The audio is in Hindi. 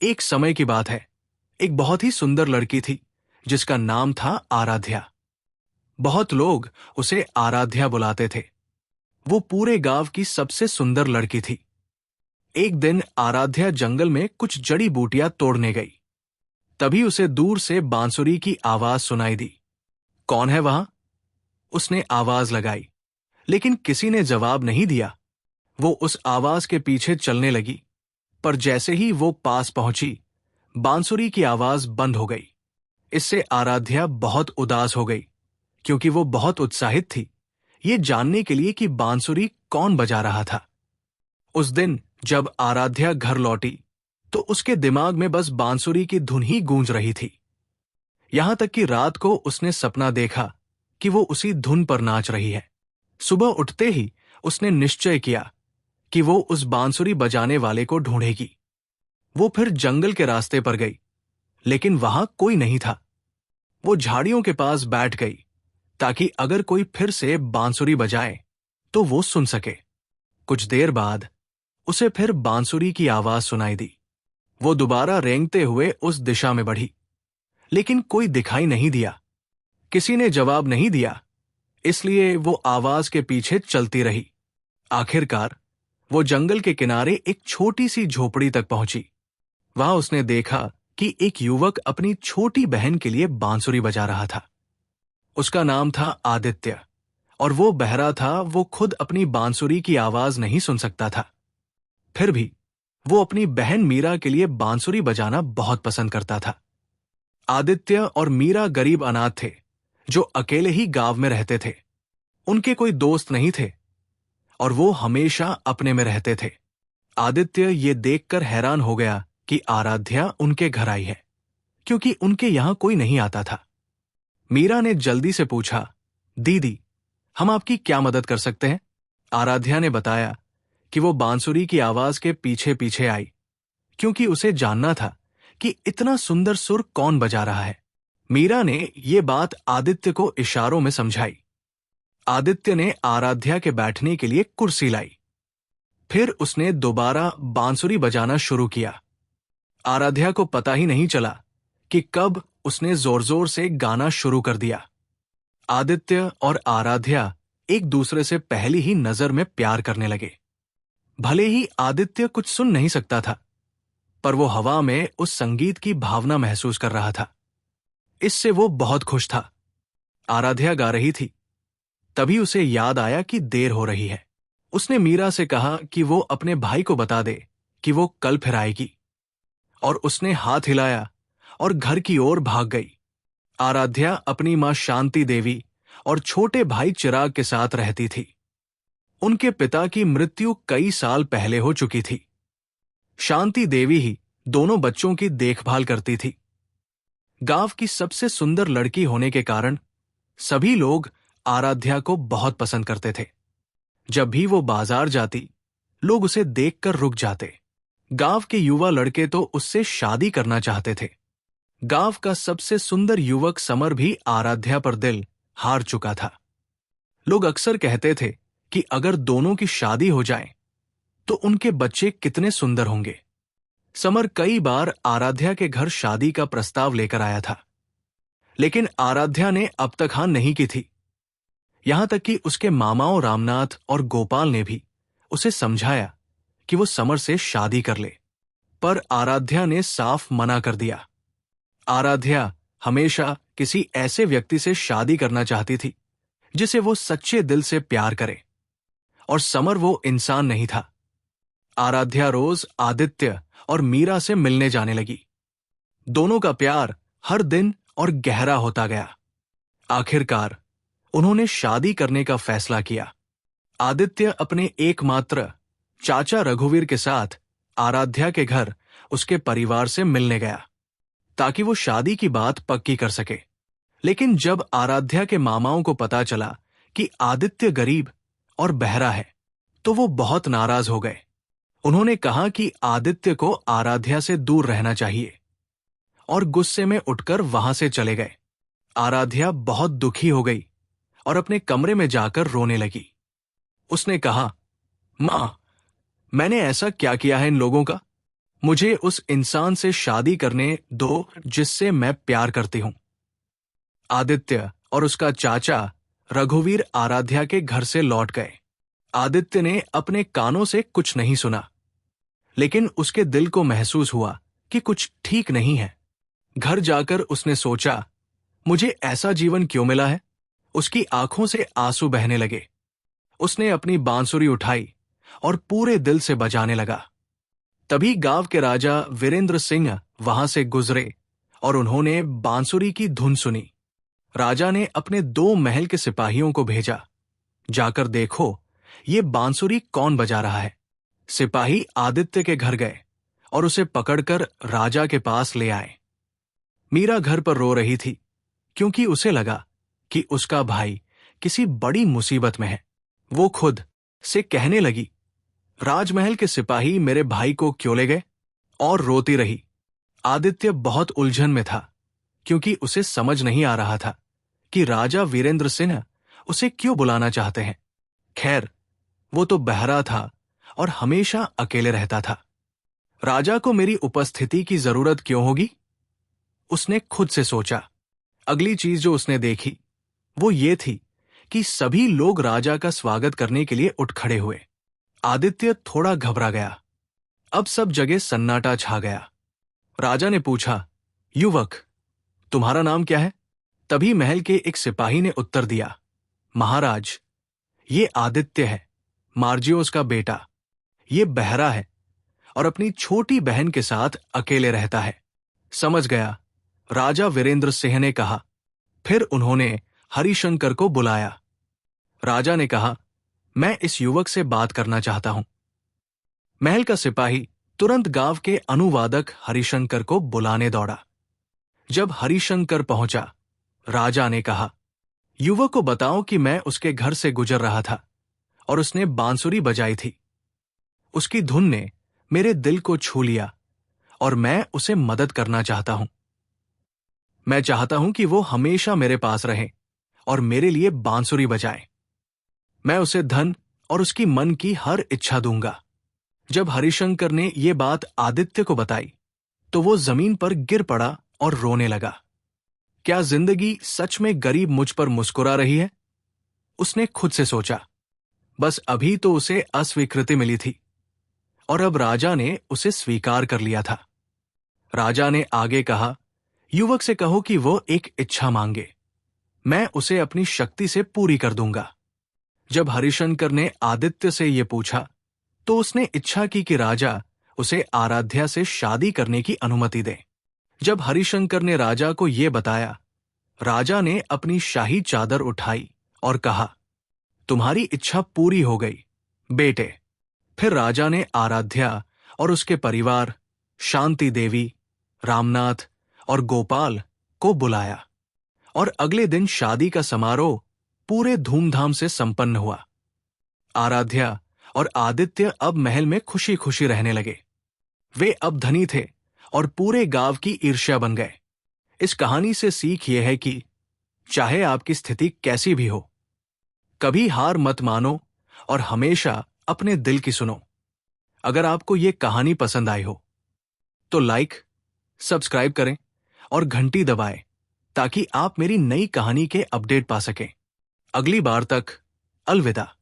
एक समय की बात है। एक बहुत ही सुंदर लड़की थी जिसका नाम था आराध्या। बहुत लोग उसे आराध्या बुलाते थे। वो पूरे गांव की सबसे सुंदर लड़की थी। एक दिन आराध्या जंगल में कुछ जड़ी बूटियां तोड़ने गई। तभी उसे दूर से बांसुरी की आवाज सुनाई दी। कौन है वहां? उसने आवाज लगाई, लेकिन किसी ने जवाब नहीं दिया। वो उस आवाज के पीछे चलने लगी, पर जैसे ही वो पास पहुंची, बांसुरी की आवाज बंद हो गई। इससे आराध्या बहुत उदास हो गई, क्योंकि वो बहुत उत्साहित थी ये जानने के लिए कि बांसुरी कौन बजा रहा था। उस दिन जब आराध्या घर लौटी, तो उसके दिमाग में बस बांसुरी की धुन ही गूंज रही थी। यहां तक कि रात को उसने सपना देखा कि वो उसी धुन पर नाच रही है। सुबह उठते ही उसने निश्चय किया कि वो उस बांसुरी बजाने वाले को ढूंढेगी। वो फिर जंगल के रास्ते पर गई, लेकिन वहां कोई नहीं था। वो झाड़ियों के पास बैठ गई, ताकि अगर कोई फिर से बांसुरी बजाए तो वो सुन सके। कुछ देर बाद उसे फिर बांसुरी की आवाज सुनाई दी। वो दोबारा रेंगते हुए उस दिशा में बढ़ी, लेकिन कोई दिखाई नहीं दिया। किसी ने जवाब नहीं दिया, इसलिए वो आवाज के पीछे चलती रही। आखिरकार वो जंगल के किनारे एक छोटी सी झोपड़ी तक पहुंची। वहां उसने देखा कि एक युवक अपनी छोटी बहन के लिए बांसुरी बजा रहा था। उसका नाम था आदित्य, और वो बहरा था। वो खुद अपनी बांसुरी की आवाज नहीं सुन सकता था। फिर भी वो अपनी बहन मीरा के लिए बांसुरी बजाना बहुत पसंद करता था। आदित्य और मीरा गरीब अनाथ थे, जो अकेले ही गांव में रहते थे। उनके कोई दोस्त नहीं थे, और वो हमेशा अपने में रहते थे। आदित्य ये देखकर हैरान हो गया कि आराध्या उनके घर आई है, क्योंकि उनके यहां कोई नहीं आता था। मीरा ने जल्दी से पूछा, दीदी, हम आपकी क्या मदद कर सकते हैं? आराध्या ने बताया कि वो बांसुरी की आवाज के पीछे पीछे आई, क्योंकि उसे जानना था कि इतना सुंदर सुर कौन बजा रहा है। मीरा ने ये बात आदित्य को इशारों में समझाई। आदित्य ने आराध्या के बैठने के लिए कुर्सी लाई। फिर उसने दोबारा बांसुरी बजाना शुरू किया। आराध्या को पता ही नहीं चला कि कब उसने जोर जोर से गाना शुरू कर दिया। आदित्य और आराध्या एक दूसरे से पहली ही नजर में प्यार करने लगे। भले ही आदित्य कुछ सुन नहीं सकता था, पर वो हवा में उस संगीत की भावना महसूस कर रहा था। इससे वो बहुत खुश था। आराध्या गा रही थी। तभी उसे याद आया कि देर हो रही है। उसने मीरा से कहा कि वो अपने भाई को बता दे कि वो कल फिर आएगी, और उसने हाथ हिलाया और घर की ओर भाग गई। आराध्या अपनी मां शांति देवी और छोटे भाई चिराग के साथ रहती थी। उनके पिता की मृत्यु कई साल पहले हो चुकी थी। शांति देवी ही दोनों बच्चों की देखभाल करती थी। गांव की सबसे सुंदर लड़की होने के कारण सभी लोग आराध्या को बहुत पसंद करते थे। जब भी वो बाजार जाती, लोग उसे देखकर रुक जाते। गांव के युवा लड़के तो उससे शादी करना चाहते थे। गांव का सबसे सुंदर युवक समर भी आराध्या पर दिल हार चुका था। लोग अक्सर कहते थे कि अगर दोनों की शादी हो जाए तो उनके बच्चे कितने सुंदर होंगे। समर कई बार आराध्या के घर शादी का प्रस्ताव लेकर आया था, लेकिन आराध्या ने अब तक हां नहीं की थी। यहां तक कि उसके मामाओं रामनाथ और गोपाल ने भी उसे समझाया कि वो समर से शादी कर ले, पर आराध्या ने साफ मना कर दिया। आराध्या हमेशा किसी ऐसे व्यक्ति से शादी करना चाहती थी जिसे वो सच्चे दिल से प्यार करे, और समर वो इंसान नहीं था। आराध्या रोज आदित्य और मीरा से मिलने जाने लगी। दोनों का प्यार हर दिन और गहरा होता गया। आखिरकार उन्होंने शादी करने का फैसला किया। आदित्य अपने एकमात्र चाचा रघुवीर के साथ आराध्या के घर उसके परिवार से मिलने गया, ताकि वो शादी की बात पक्की कर सके। लेकिन जब आराध्या के मामाओं को पता चला कि आदित्य गरीब और बहरा है, तो वो बहुत नाराज हो गए। उन्होंने कहा कि आदित्य को आराध्या से दूर रहना चाहिए, और गुस्से में उठकर वहां से चले गए। आराध्या बहुत दुखी हो गई और अपने कमरे में जाकर रोने लगी। उसने कहा, मां, मैंने ऐसा क्या किया है इन लोगों का? मुझे उस इंसान से शादी करने दो जिससे मैं प्यार करती हूं। आदित्य और उसका चाचा रघुवीर आराध्या के घर से लौट गए। आदित्य ने अपने कानों से कुछ नहीं सुना, लेकिन उसके दिल को महसूस हुआ कि कुछ ठीक नहीं है। घर जाकर उसने सोचा, मुझे ऐसा जीवन क्यों मिला है? उसकी आंखों से आंसू बहने लगे। उसने अपनी बांसुरी उठाई और पूरे दिल से बजाने लगा। तभी गांव के राजा वीरेंद्र सिंह वहां से गुजरे और उन्होंने बांसुरी की धुन सुनी। राजा ने अपने 2 महल के सिपाहियों को भेजा, जाकर देखो ये बांसुरी कौन बजा रहा है। सिपाही आदित्य के घर गए और उसे पकड़कर राजा के पास ले आए। मीरा घर पर रो रही थी, क्योंकि उसे लगा कि उसका भाई किसी बड़ी मुसीबत में है। वो खुद से कहने लगी, राजमहल के सिपाही मेरे भाई को क्यों ले गए? और रोती रही। आदित्य बहुत उलझन में था, क्योंकि उसे समझ नहीं आ रहा था कि राजा वीरेंद्र सिंह उसे क्यों बुलाना चाहते हैं। खैर, वो तो बहरा था और हमेशा अकेले रहता था। राजा को मेरी उपस्थिति की जरूरत क्यों होगी? उसने खुद से सोचा। अगली चीज जो उसने देखी वो ये थी कि सभी लोग राजा का स्वागत करने के लिए उठ खड़े हुए। आदित्य थोड़ा घबरा गया। अब सब जगह सन्नाटा छा गया। राजा ने पूछा, युवक, तुम्हारा नाम क्या है? तभी महल के एक सिपाही ने उत्तर दिया, महाराज, ये आदित्य है, मार्जियोस का बेटा। ये बहरा है और अपनी छोटी बहन के साथ अकेले रहता है। समझ गया, राजा वीरेंद्र सिंह ने कहा। फिर उन्होंने हरिशंकर को बुलाया। राजा ने कहा, मैं इस युवक से बात करना चाहता हूं। महल का सिपाही तुरंत गांव के अनुवादक हरिशंकर को बुलाने दौड़ा। जब हरिशंकर पहुंचा, राजा ने कहा, युवक को बताओ कि मैं उसके घर से गुजर रहा था और उसने बांसुरी बजाई थी। उसकी धुन ने मेरे दिल को छू लिया और मैं उसे मदद करना चाहता हूं। मैं चाहता हूं कि वो हमेशा मेरे पास रहे और मेरे लिए बांसुरी बजाए। मैं उसे धन और उसकी मन की हर इच्छा दूंगा। जब हरिशंकर ने ये बात आदित्य को बताई, तो वो जमीन पर गिर पड़ा और रोने लगा। क्या जिंदगी सच में गरीब मुझ पर मुस्कुरा रही है? उसने खुद से सोचा। बस अभी तो उसे अस्वीकृति मिली थी और अब राजा ने उसे स्वीकार कर लिया था। राजा ने आगे कहा, युवक से कहो कि वो एक इच्छा मांगे, मैं उसे अपनी शक्ति से पूरी कर दूंगा। जब हरिशंकर ने आदित्य से ये पूछा, तो उसने इच्छा की कि राजा उसे आराध्या से शादी करने की अनुमति दे। जब हरिशंकर ने राजा को ये बताया, राजा ने अपनी शाही चादर उठाई और कहा, तुम्हारी इच्छा पूरी हो गई, बेटे। फिर राजा ने आराध्या और उसके परिवार, शांति देवी, रामनाथ और गोपाल को बुलाया और अगले दिन शादी का समारोह पूरे धूमधाम से संपन्न हुआ। आराध्या और आदित्य अब महल में खुशी खुशी रहने लगे। वे अब धनी थे और पूरे गांव की ईर्ष्या बन गए। इस कहानी से सीख यह है कि चाहे आपकी स्थिति कैसी भी हो, कभी हार मत मानो और हमेशा अपने दिल की सुनो। अगर आपको ये कहानी पसंद आई हो तो लाइक, सब्सक्राइब करें और घंटी दबाएं ताकि आप मेरी नई कहानी के अपडेट पा सकें। अगली बार तक अलविदा।